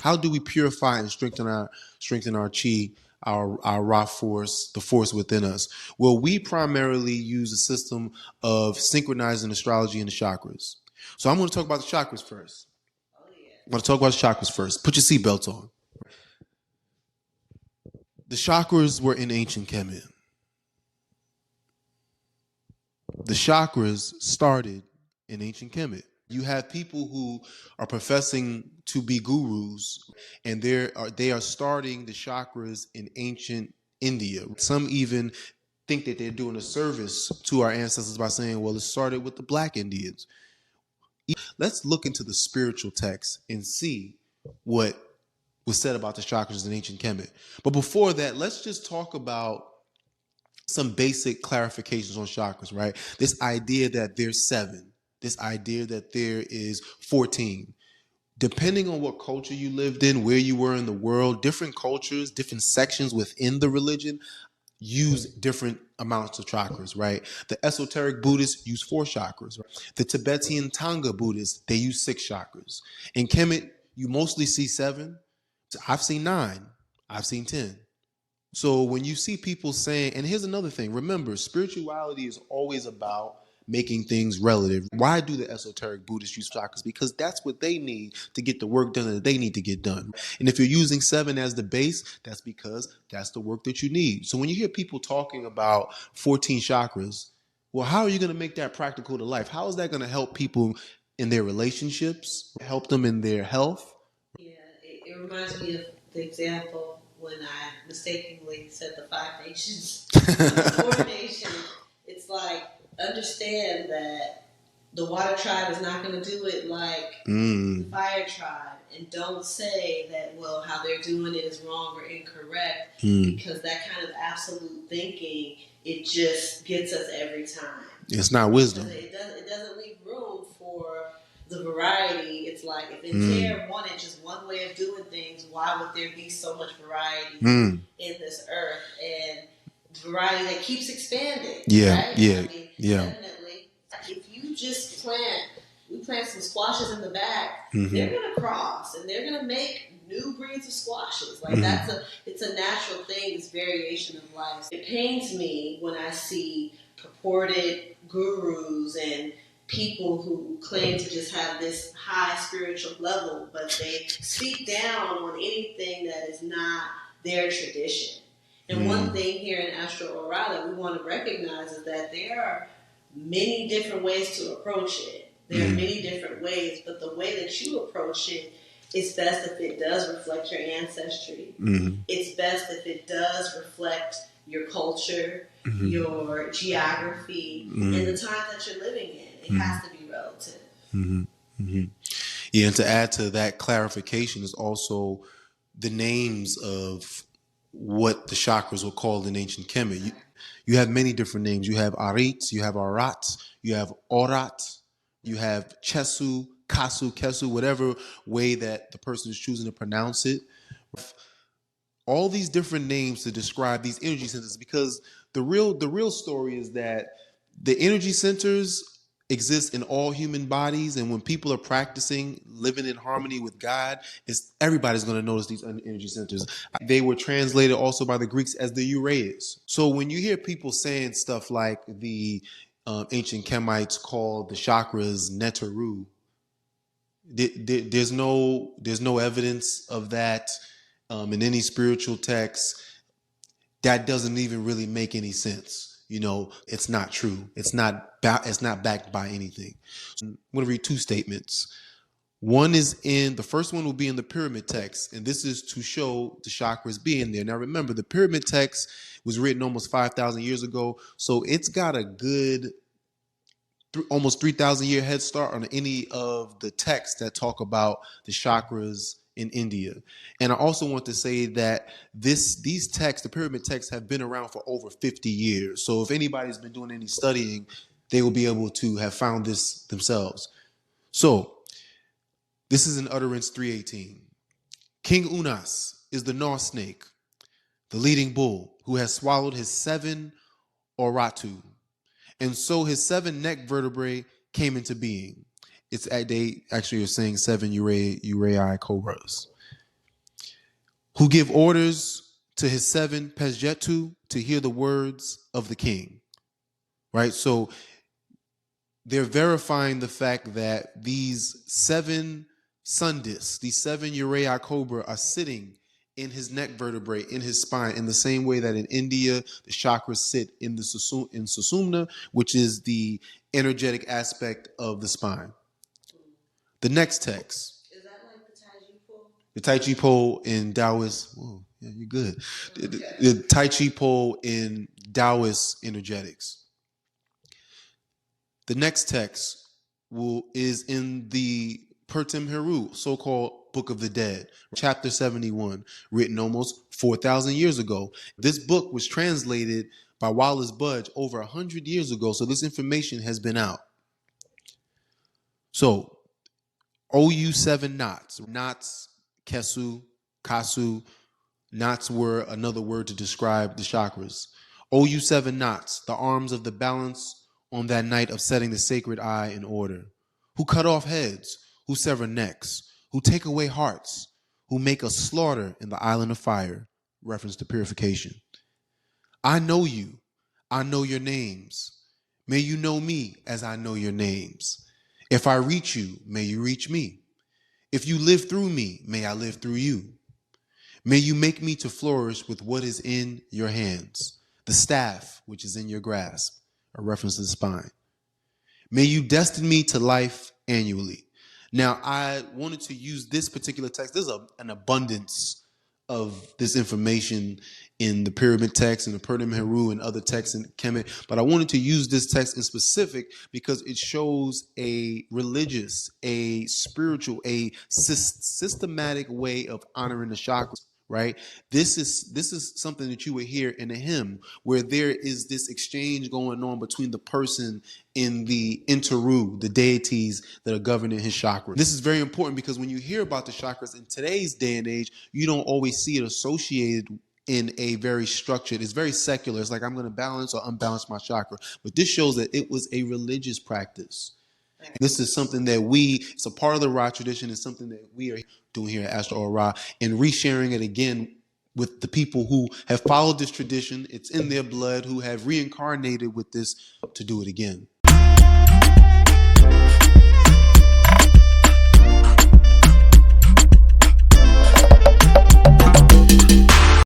How do we purify and strengthen our chi, our Ra force, the force within us? Well, we primarily use a system of synchronizing astrology and the chakras. So I'm going to talk about the chakras first. I'm going to talk about the chakras first. Put your seatbelts on. The chakras were in ancient Kemet. The chakras started in ancient Kemet. You have people who are professing to be gurus, and they are starting the chakras in ancient India. Some even think that they're doing a service to our ancestors by saying, well, it started with the black Indians. Let's look into the spiritual text and see what was said about the chakras in ancient Kemet. But before that, let's just talk about some basic clarifications on chakras, right? This idea that there's 7, this idea that there is 14. Depending on what culture you lived in, where you were in the world, different cultures, different sections within the religion use different amounts of chakras, right? The esoteric Buddhists use 4 chakras. Right? The Tibetan Tanga Buddhists, they use 6 chakras. In Kemet, you mostly see 7. I've seen 9. I've seen 10. So when you see people saying, and here's another thing, remember, spirituality is always about making things relative. Why do the esoteric Buddhists use chakras? Because that's what they need to get the work done that they need to get done. And if you're using 7 as the base, that's because that's the work that you need. So when you hear people talking about 14 chakras, well, how are you going to make that practical to life? How is that going to help people in their relationships, help them in their health? Yeah, it reminds me of the example when I mistakenly said the 5 nations, 4 nations. It's like, understand that the water tribe is not going to do it like the fire tribe. And don't say that, well, how they're doing it is wrong or incorrect, because that kind of absolute thinking, it just gets us every time. It's not wisdom. It doesn't leave room for the variety. It's like, if Inter wanted just one way of doing things, why would there be so much variety in this earth? And variety that keeps expanding. Yeah, right? yeah, I mean, yeah. Definitely. If you just we plant some squashes in the back, they're going to cross and they're going to make new breeds of squashes. Like it's a natural thing, this variation of life. It pains me when I see purported gurus and people who claim to just have this high spiritual level, but they speak down on anything that is not their tradition. And one thing here in Astro Aura that we want to recognize is that there are many different ways to approach it. There are many different ways, but the way that you approach it is best if it does reflect your ancestry. It's best if it does reflect your culture, your geography, and the time that you're living in. It has to be relative. Yeah, and to add to that clarification is also the names of what the chakras were called in ancient Kemet. You have many different names. You have Arit, you have Arat, you have Orat, you have Chesu, Kasu, Kesu, whatever way that the person is choosing to pronounce it. All these different names to describe these energy centers, because the real story is that the energy centers exist in all human bodies, and when people are practicing living in harmony with God, everybody's going to notice these energy centers. They were translated also by the Greeks as the Uraeus. So when you hear people saying stuff like the ancient Kemites called the chakras Neteru, there's no evidence of that in any spiritual text. That doesn't even really make any sense. It's not true. It's not backed by anything. So I'm going to read 2 statements. The first one will be in the pyramid text, and this is to show the chakras being there. Now remember, the pyramid text was written almost 5,000 years ago, so it's got a good almost 3,000 year head start on any of the texts that talk about the chakras in India. And I also want to say that these texts, the pyramid texts, have been around for over 50 years. So if anybody's been doing any studying, they will be able to have found this themselves. So this is in Utterance 318. King Unas is the Gnaw snake, the leading bull, who has swallowed his 7 Oratu. And so his 7 neck vertebrae came into being. They actually are saying 7 uraei cobras. who give orders to his 7 Pesjetu to hear the words of the king. Right? So they're verifying the fact that these 7 sundis, these 7 Uraei Cobra, are sitting in his neck vertebrae, in his spine, in the same way that in India, the chakras sit in the Susumna, which is the energetic aspect of the spine. The next text. Is that like the Tai Chi pole? The Tai Chi pole in Taoist. Oh, yeah, you're good. Okay. The Tai Chi pole in Taoist energetics. The next text is in the Pertim Heru, so-called Book of the Dead, chapter 71, written almost 4,000 years ago. This book was translated by Wallace Budge over 100 years ago, so this information has been out. So, OU 7 knots. Knots, Kesu, Kasu. Knots were another word to describe the chakras. OU 7 knots, the arms of the balance on that night of setting the sacred eye in order. Who cut off heads, who sever necks, who take away hearts, who make a slaughter in the island of fire. Reference to purification. I know you. I know your names. May you know me as I know your names. If I reach you, may you reach me. If you live through me, may I live through you. May you make me to flourish with what is in your hands, the staff which is in your grasp, a reference to the spine. May you destine me to life annually. Now, I wanted to use this particular text. There's an abundance of this information in the pyramid text and the Pertim Heru and other texts in Kemet, but I wanted to use this text in specific because it shows a religious, a spiritual, a systematic way of honoring the chakras. Right? This is something that you would hear in a hymn where there is this exchange going on between the person in the Interu, the deities that are governing his chakras. This is very important because when you hear about the chakras in today's day and age, you don't always see it associated in a very structured, it's very secular. It's like I'm going to balance or unbalance my chakra. But this shows that it was a religious practice. This is something that it's a part of the Ra tradition. It's something that we are doing here at Astro Ra and resharing it again with the people who have followed this tradition. It's in their blood, who have reincarnated with this to do it again.